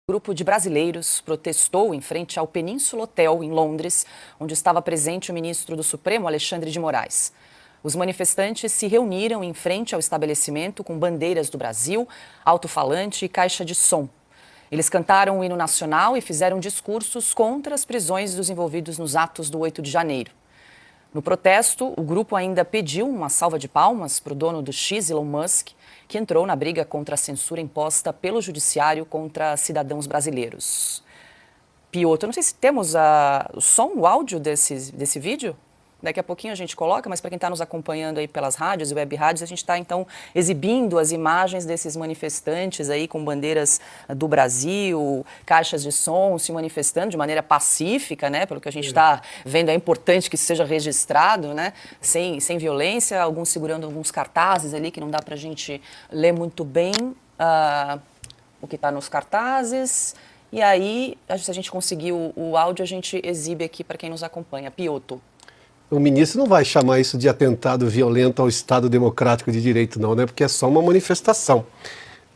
Um grupo de brasileiros protestou em frente ao Península Hotel, em Londres, onde estava presente o ministro do Supremo, Alexandre de Moraes. Os manifestantes se reuniram em frente ao estabelecimento com bandeiras do Brasil, alto-falante e caixa de som. Eles cantaram o hino nacional e fizeram discursos contra as prisões dos envolvidos nos atos do 8 de janeiro. No protesto, o grupo ainda pediu uma salva de palmas para o dono do X, Elon Musk, que entrou na briga contra a censura imposta pelo judiciário contra cidadãos brasileiros. Piotr, eu não sei se temos o som, o áudio desse vídeo. Daqui a pouquinho a gente coloca, mas para quem está nos acompanhando aí pelas rádios e web rádios, a gente está então exibindo as imagens desses manifestantes aí com bandeiras do Brasil, caixas de som, se manifestando de maneira pacífica, né? Pelo que a gente está vendo, é importante que isso seja registrado, né? Sem violência, alguns segurando alguns cartazes ali que não dá para a gente ler muito bem o que está nos cartazes. E aí, se a gente conseguir o áudio, a gente exibe aqui para quem nos acompanha. Piotr. O ministro não vai chamar isso de atentado violento ao Estado Democrático de Direito, não, né? Porque é só uma manifestação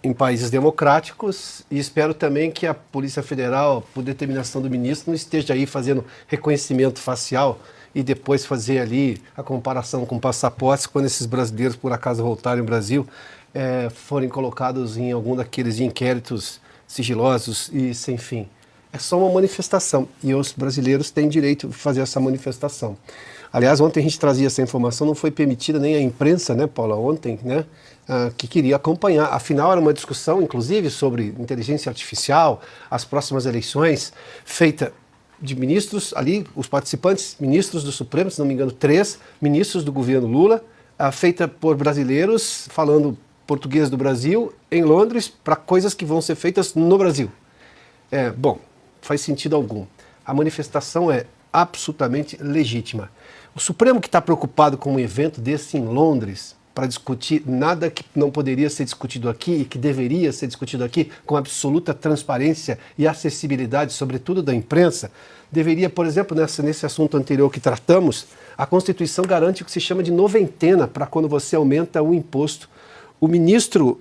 em países democráticos, e espero também que a Polícia Federal, por determinação do ministro, não esteja aí fazendo reconhecimento facial e depois fazer ali a comparação com passaportes quando esses brasileiros, por acaso, voltarem ao Brasil, forem colocados em algum daqueles inquéritos sigilosos e sem fim. É só uma manifestação e os brasileiros têm direito de fazer essa manifestação. Aliás, ontem a gente trazia essa informação, não foi permitida nem a imprensa, né, Paula, ontem, né, que queria acompanhar. Afinal, era uma discussão, inclusive, sobre inteligência artificial, as próximas eleições, feita de ministros ali, os participantes, ministros do Supremo, se não me engano, 3 ministros do governo Lula, feita por brasileiros falando português do Brasil, em Londres, para coisas que vão ser feitas no Brasil. Bom, faz sentido algum. A manifestação é absolutamente legítima. O Supremo, que está preocupado com um evento desse em Londres, para discutir nada que não poderia ser discutido aqui e que deveria ser discutido aqui com absoluta transparência e acessibilidade, sobretudo da imprensa, deveria, por exemplo, nesse assunto anterior que tratamos, a Constituição garante o que se chama de noventena para quando você aumenta o imposto. O ministro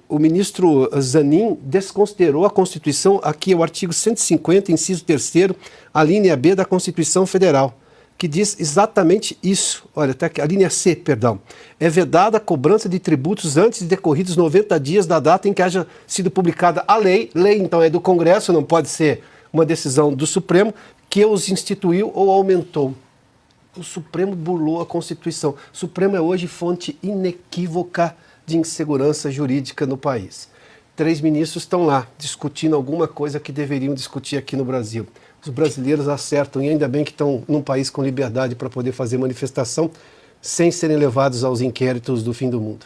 Zanin desconsiderou a Constituição, aqui é o artigo 150, inciso 3º, a linha B da Constituição Federal, que diz exatamente isso. Olha, até aqui, a linha C, perdão. É vedada a cobrança de tributos antes de decorridos 90 dias da data em que haja sido publicada a lei. Lei, então, é do Congresso, não pode ser uma decisão do Supremo, que os instituiu ou aumentou. O Supremo burlou a Constituição. O Supremo é hoje fonte inequívoca de insegurança jurídica no país. 3 ministros estão lá discutindo alguma coisa que deveriam discutir aqui no Brasil. Os brasileiros acertam, e ainda bem que estão num país com liberdade para poder fazer manifestação sem serem levados aos inquéritos do fim do mundo.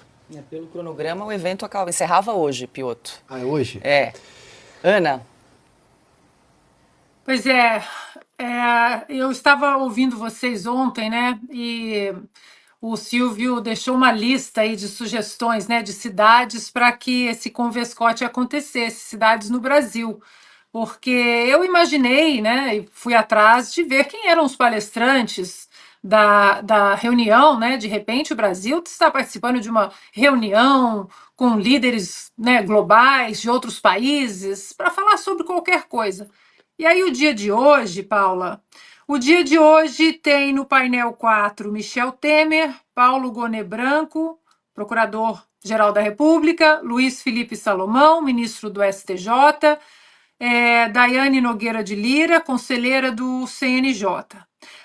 Pelo cronograma, o evento encerrava hoje, Piotr. Ah, é hoje? É. Ana? Pois eu estava ouvindo vocês ontem, né, e o Silvio deixou uma lista aí de sugestões, né, de cidades para que esse convescote acontecesse, cidades no Brasil. Porque eu imaginei, né, e fui atrás de ver quem eram os palestrantes da reunião, né? De repente o Brasil está participando de uma reunião com líderes, né, globais de outros países para falar sobre qualquer coisa. E aí o dia de hoje, Paula, o dia de hoje tem no painel 4 Michel Temer, Paulo Gonet Branco, Procurador-Geral da República, Luiz Felipe Salomão, ministro do STJ, Daiane Nogueira de Lira, conselheira do CNJ.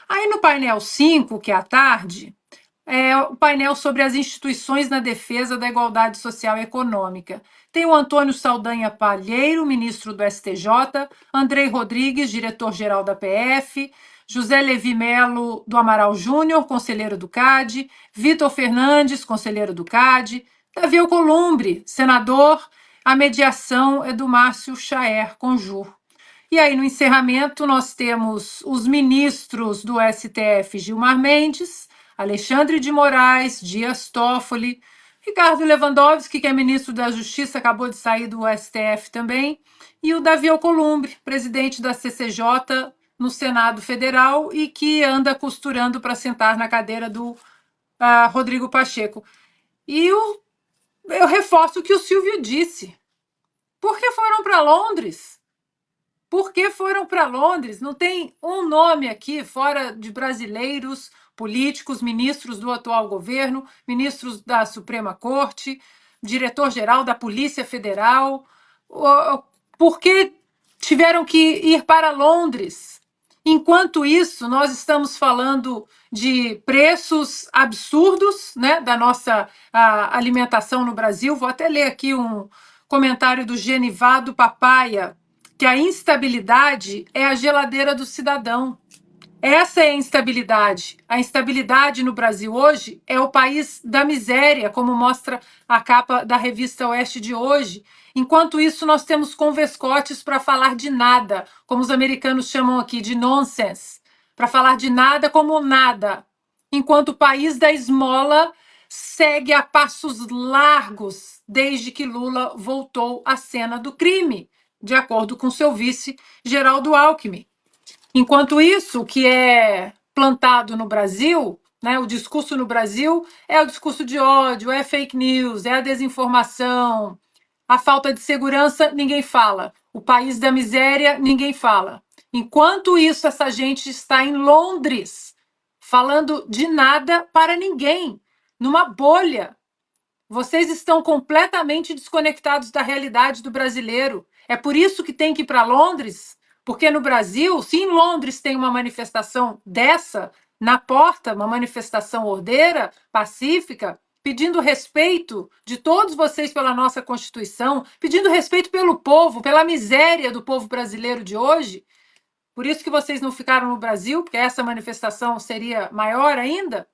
Aí no painel 5, que é à tarde, o painel sobre as instituições na defesa da igualdade social e econômica. Tem o Antônio Saldanha Palheiro, ministro do STJ, Andrei Rodrigues, diretor-geral da PF, José Levi Melo do Amaral Júnior, conselheiro do CAD, Vitor Fernandes, conselheiro do CAD, Davi Alcolumbre, senador. A mediação é do Márcio Chaer Conjur. E aí, no encerramento, nós temos os ministros do STF, Gilmar Mendes, Alexandre de Moraes, Dias Toffoli, Ricardo Lewandowski, que é ministro da Justiça, acabou de sair do STF também, e o Davi Alcolumbre, presidente da CCJ no Senado Federal e que anda costurando para sentar na cadeira do Rodrigo Pacheco. E eu reforço o que o Silvio disse. Por que foram para Londres? Por que foram para Londres? Não tem um nome aqui, fora de brasileiros, políticos, ministros do atual governo, ministros da Suprema Corte, diretor-geral da Polícia Federal. Por que tiveram que ir para Londres? Enquanto isso, nós estamos falando de preços absurdos, né, da nossa alimentação no Brasil. Vou até ler aqui um comentário do Genivado Papaya, que a instabilidade é a geladeira do cidadão. Essa é a instabilidade. A instabilidade no Brasil hoje é o país da miséria, como mostra a capa da revista Oeste de hoje. Enquanto isso, nós temos converscotes para falar de nada, como os americanos chamam aqui de nonsense, para falar de nada como nada. Enquanto o país da esmola segue a passos largos desde que Lula voltou à cena do crime, de acordo com seu vice, Geraldo Alckmin. Enquanto isso, o que é plantado no Brasil, né, o discurso no Brasil é o discurso de ódio, é fake news, é a desinformação, a falta de segurança, ninguém fala. O país da miséria, ninguém fala. Enquanto isso, essa gente está em Londres, falando de nada para ninguém, numa bolha. Vocês estão completamente desconectados da realidade do brasileiro. É por isso que tem que ir para Londres, porque no Brasil, se em Londres tem uma manifestação dessa, na porta, uma manifestação ordeira, pacífica, pedindo respeito de todos vocês pela nossa Constituição, pedindo respeito pelo povo, pela miséria do povo brasileiro de hoje. Por isso que vocês não ficaram no Brasil, porque essa manifestação seria maior ainda.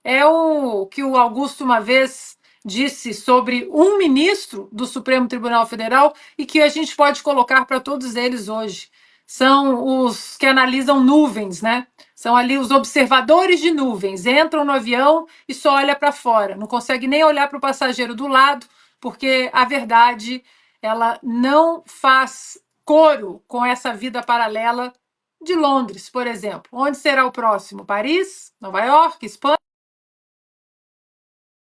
É o que o Augusto uma vez disse sobre um ministro do Supremo Tribunal Federal e que a gente pode colocar para todos eles hoje. São os que analisam nuvens, né? São ali os observadores de nuvens. Entram no avião e só olha para fora. Não consegue nem olhar para o passageiro do lado, porque a verdade ela não faz coro com essa vida paralela de Londres, por exemplo. Onde será o próximo? Paris? Nova York? Espanha?